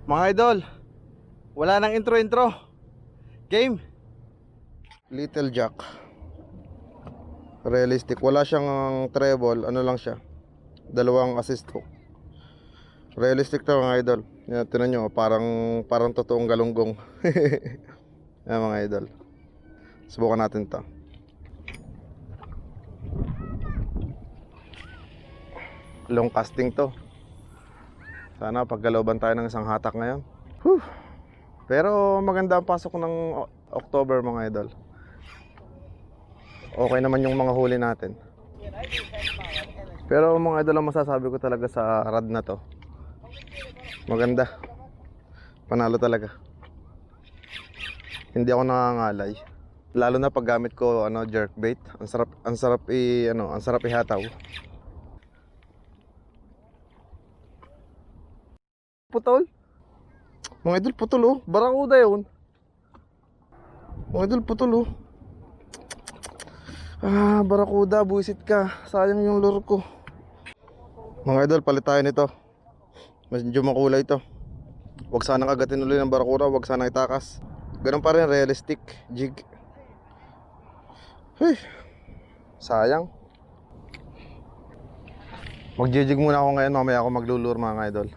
Mga idol, wala nang intro. Game. Little Jack. Realistic. Wala siyang treble. Ano lang siya. Dalawang assist hook. Realistic to mga idol. Yan, tinan nyo. Parang totoong galunggong. Yan mga idol. Subukan natin to. Long casting to. Sana paggalooban tayo ng isang hatak ngayon. Whew. Pero maganda ang pasok ng October mga idol. Okay naman yung mga huli natin. Pero mga idol, ang masasabi ko talaga sa rad na to, maganda. Panalo talaga. Hindi ako nangangalay. Lalo na pag gamit ko jerkbait. Ang sarap ihataw. Putol. Mga idol, putol oh. Barakuda yun. Mga idol, putol oh. Barakuda, buisit ka. Sayang yung lure ko. Mga idol, palit tayo nito. Medyo makulay ito. Huwag sanang agatin ulit ng barakuda. Huwag sanang itakas. Ganun pa rin, realistic jig. Hey, sayang. Mag-jig muna ako ngayon. Mamaya ako maglulure mga idol.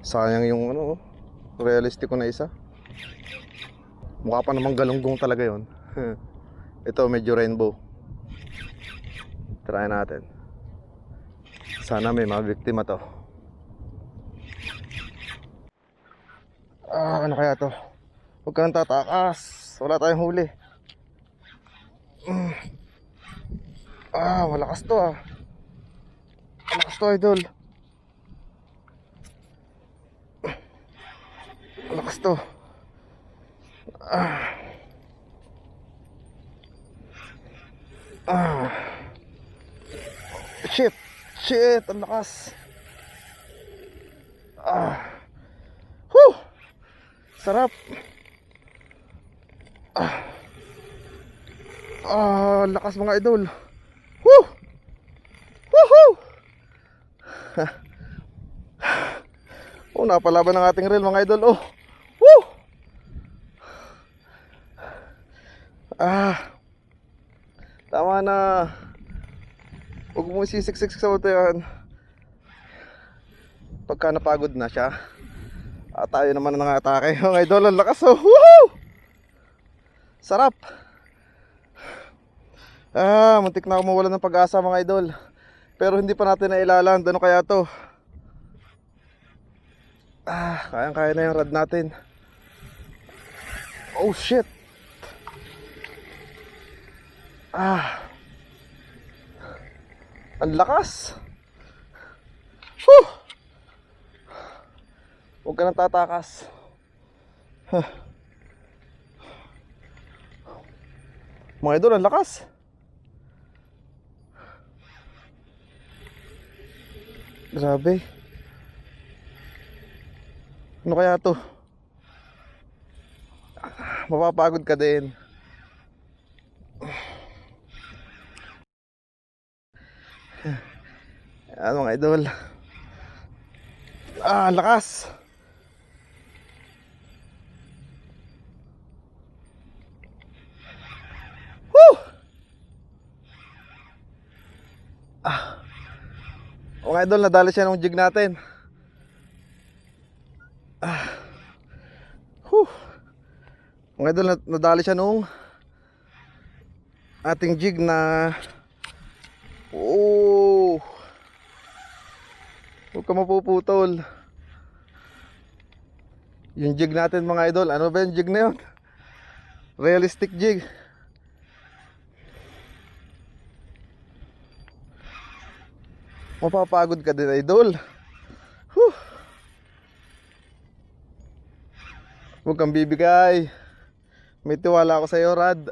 Sayang yung realistic ko na isa. Mukha pa namang galunggong talaga yon. Ito medyo rainbow. Try natin. Sana may mga biktima to. Ano kaya to? Huwag ka nang tatakas. Wala tayong huli. Malakas to ah. Malakas to idol. Malakas to. Shit, ang lakas. Whew. Sarap. Lakas mga idol. Whew. Woohoo. Napalaban ng ating reel mga idol. Woo. Tama na. Huwag mo sisiksik sa uto yan. Pagka napagod na siya, tayo naman ang atake. Mga idol, ang lakas oh. Woohoo! Sarap. Muntik na ako mawalan ng pag-asa mga idol. Pero hindi pa natin nailaland. Ano kaya to? Kayang-kaya na yung rad natin. Oh shit. Ang lakas. Whew. Huwag ka nang tatakas. Mga idol, ang lakas. Grabe. Ano kaya to? Mapapagod ka din. Ano mga idol? Ang lakas. Woo! Mga idol, nadali siya ng jig natin. Mga idol, nadali siya nung ating jig na huwag ka mapuputol. Yung jig natin mga idol, ano ba yung jig na yun? Realistic jig. Mapapagod ka din idol. Whew. Huwag kang bibigay. May tiwala ako sa iyo, Rad.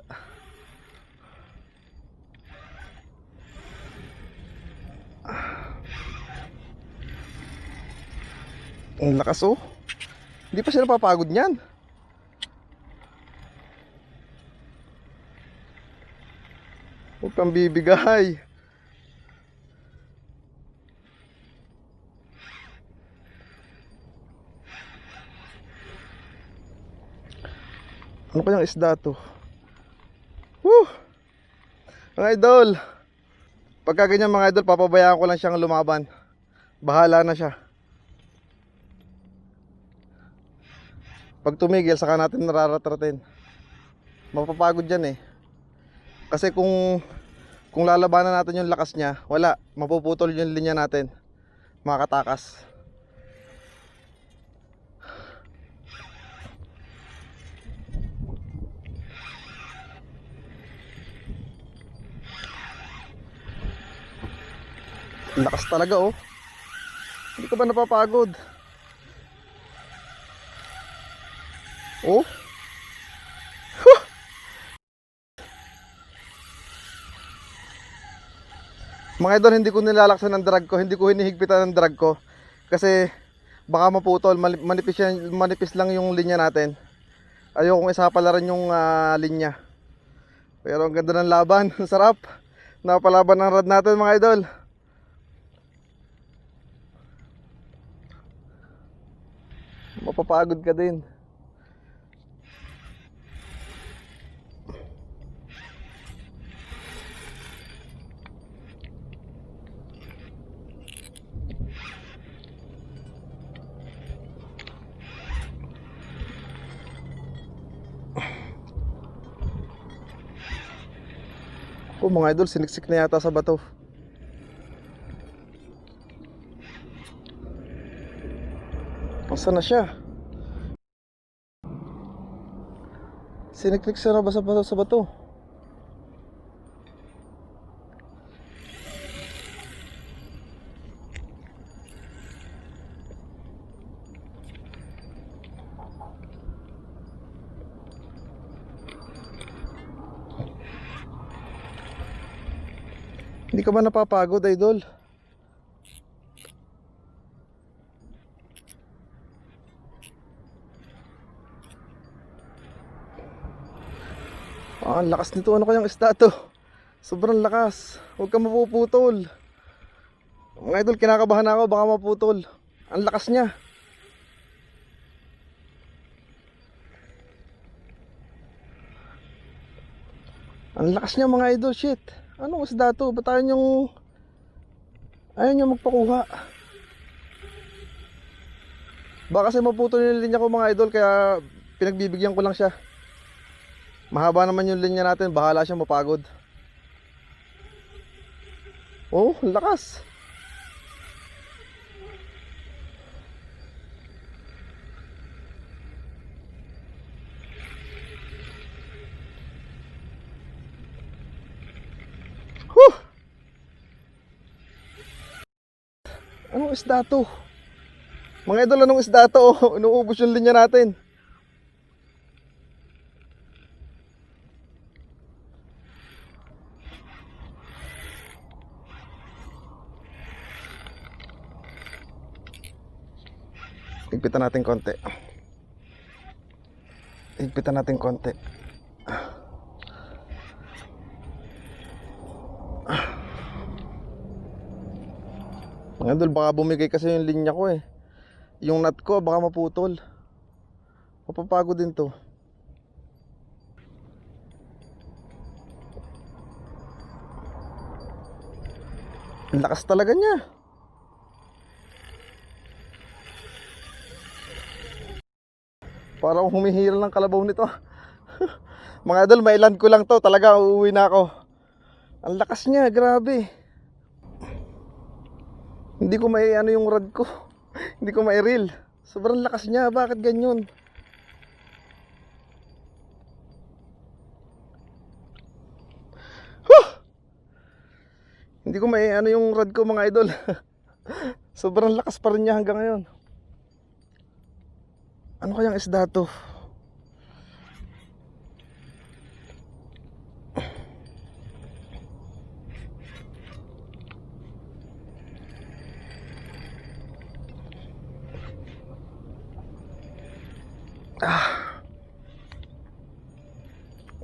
Ang lakas oh. Hindi pa siya napapagod niyan. Huwag kang bibigay. Ano kayang isda to? Woo! Mga idol, pagka ganyan mga idol, papabayaan ko lang siyang lumaban. Bahala na siya. Pag tumigil, saka natin nararatratin. Mapapagod yan eh. Kasi kung lalabanan natin yung lakas niya, wala, mapuputol yung linya natin. Makakatakas. Lakas talaga oh. Hindi ka ba napapagod? Oh. Huh. Mga idol, hindi ko nilalaksan ang drag ko, hindi ko hinihigpitan ang drag ko kasi baka maputol, manipis lang yung linya natin. Ayokong isapalaran yung linya. Pero ang ganda ng laban, sarap. Napalaban ng rod natin mga idol. Mapapagod ka din. Oh mga idol, siniksik na yata sa bato. Asa na siya? Siniklik siya na ba sa bato? Hindi ka ba napapagod, idol? Ang lakas nito. Ano kayang isda to? Sobrang lakas. Huwag ka mapuputol. Mga idol, kinakabahan ako, baka maputol. Ang lakas niya. Ang lakas niya mga idol. Shit. Anong isda to? Ba't ayaw niyong magpakuha? Baka kasi maputol yung linya ko mga idol, kaya pinagbibigyan ko lang siya. Mahaba naman yung linya natin, bahala siya mapagod. Oh, lakas. Huh! Anong isda to? Mga idol, anong isda to? Oh, inuubos yung linya natin. Higpitan natin konti. Higpitan natin konti. Mga idol, baka bumigay kasi yung linya ko eh. Yung nut ko baka maputol. Mapapagod din to. Ang lakas talaga niya. Parang humihiral ng kalabaw nito. Mga idol, mailand ko lang to. Talaga uuwi na ako. Ang lakas niya, grabe. Hindi ko ano yung rod ko. Hindi ko mai-reel. Sobrang lakas niya, bakit ganyan? Hindi ko ano yung rod ko mga idol. Sobrang lakas pa rin niya hanggang ngayon. Ano kayang isda to?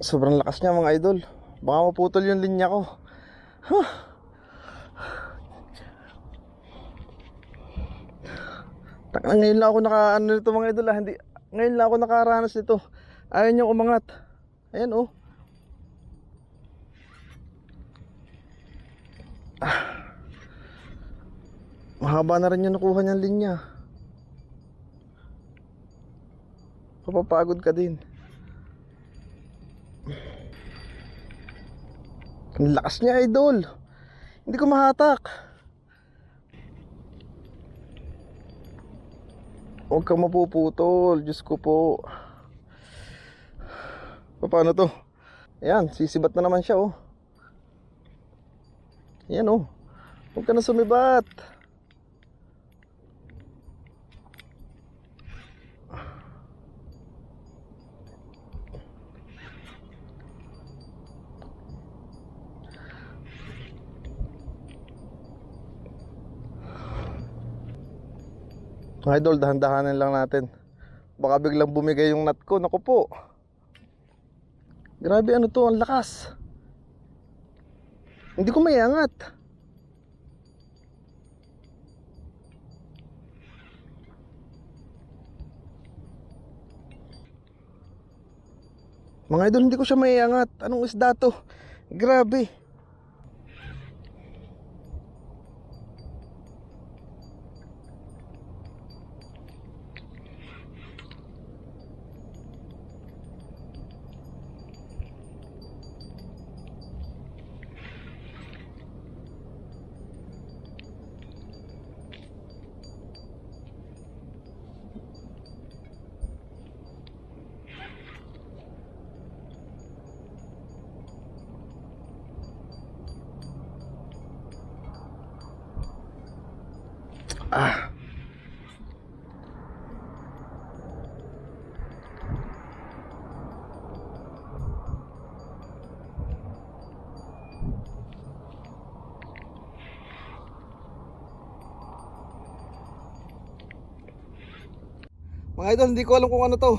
Sobrang lakas niya mga idol. Baka maputol yung linya ko. Ngayon lang ako nito mga idol. Ngayon lang ako nakaranas nito. Ayaw niyang umangat. Ayan oh. Mahaba na rin yung nakuha niyang linya. Papapagod ka din. Ang lakas niya, idol. Hindi ko mahatak. Huwag kang mapuputol. Diyos ko po. Paano to? Ayan, sisibat na naman siya oh. Ayan oh. Huwag ka na sumibat. Mga idol, dahan-dahanan lang natin. Baka biglang bumigay yung nut ko. Naku po. Grabe, ano to, ang lakas. Hindi ko maiangat. Mga idol, hindi ko siya maiangat. Anong isda to? Grabe. Mga idol, hindi ko alam kung ano to.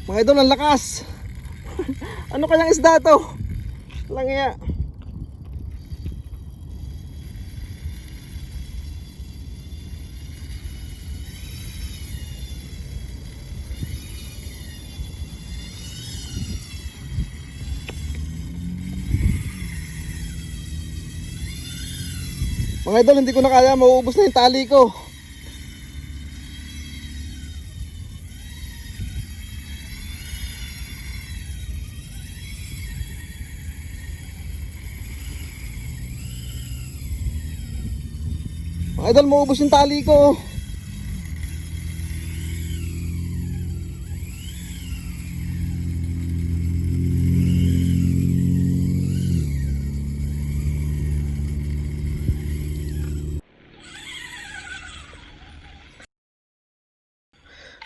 Mga idol, ang lakas. Ano kayang isda to? Lang iya. Mga idol, hindi ko na kaya, mauubos na yung tali ko. Mga idol, mauubos yung tali ko.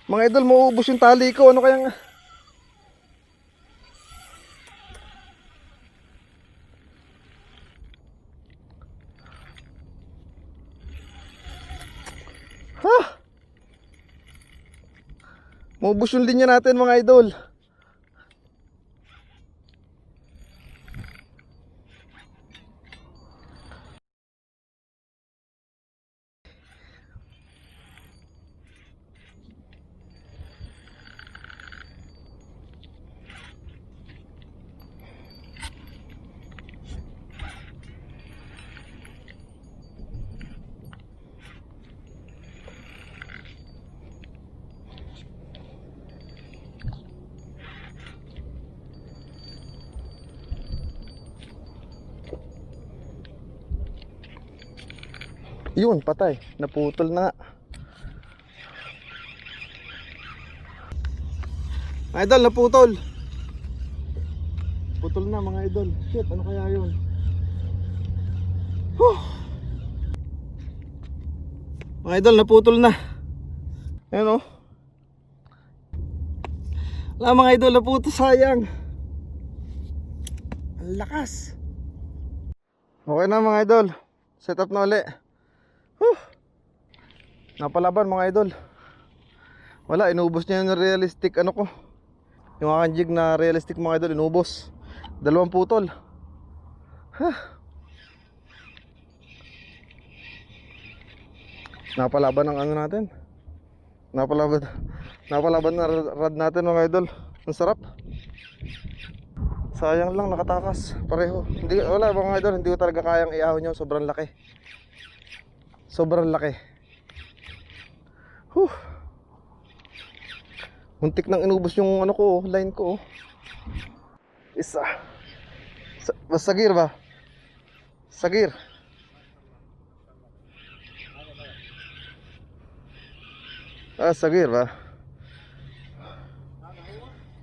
Mga idol, mauubos yung tali ko. Ano kayang... Maubos yung linya natin, mga idol. Yun, patay. Naputol na nga. Mga idol, naputol. Putol na mga idol. Shit, ano kaya yun? Mga idol, naputol na. Ayan o. Wala mga idol, naputol, sayang. Ang lakas. Okay na mga idol. Set up na uli. Napalaban mga idol. Wala, inubos niya yung realistic ano ko. Yung aking jig na realistic mga idol, inubos. 2 putol. Napalaban ng ano natin. Napalaban na rod natin mga idol. Ang sarap. Sayang lang, nakatakas pareho. Hindi, wala mga idol, hindi ko talaga kayang iahon yun. Sobrang laki. Sobrang laki. Muntik nang inubos yung ano ko, line ko. Isa. Sagir ba? Sagir. Sagir ba?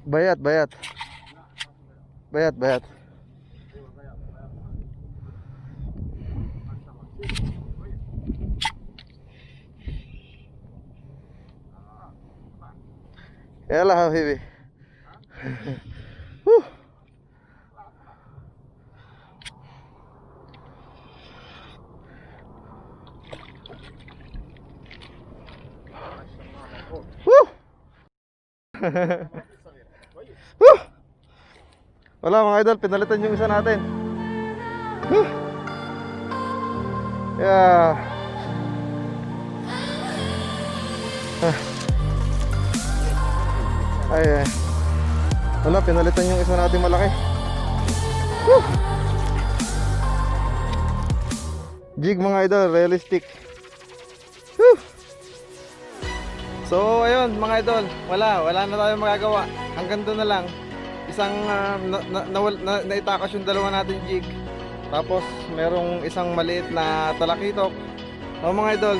Bayat. Yalah habibi. Wala mga idol, pinalitan yung isa natin. Yeah. Ay. Wala, pinalitan yung isa natin malaki. Jig mga idol, realistic. So ayun mga idol, wala na tayong magagawa. Hanggang doon na lang. Isang naitakas yung dalawa natin jig. Tapos merong isang maliit na talakitok. So mga idol,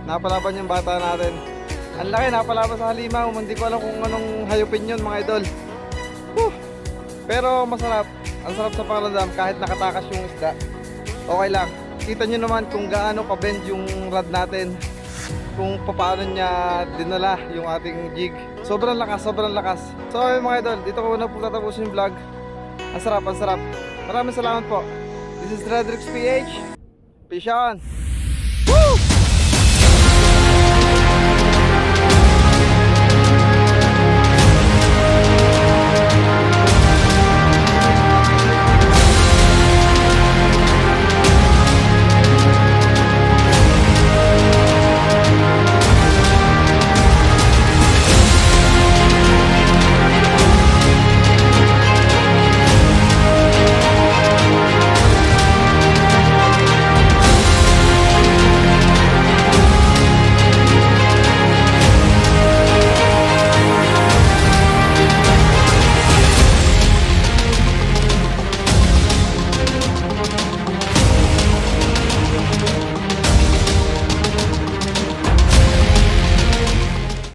napalaban yung bata natin. Ang laki, napalaban sa halimaw. Hindi ko alam kung anong hayupin yun mga idol. Pero masarap. Ang sarap sa pakiramdam kahit nakatakas yung isda. Okay lang. Kita nyo naman kung gaano ka-bend yung rod natin, kung paano niya dinala yung ating jig. Sobrang lakas. So ayun mga idol, dito ko na po tatapusin yung vlog. Ang sarap. Maraming salamat po. This is Redrix PH. Peace on.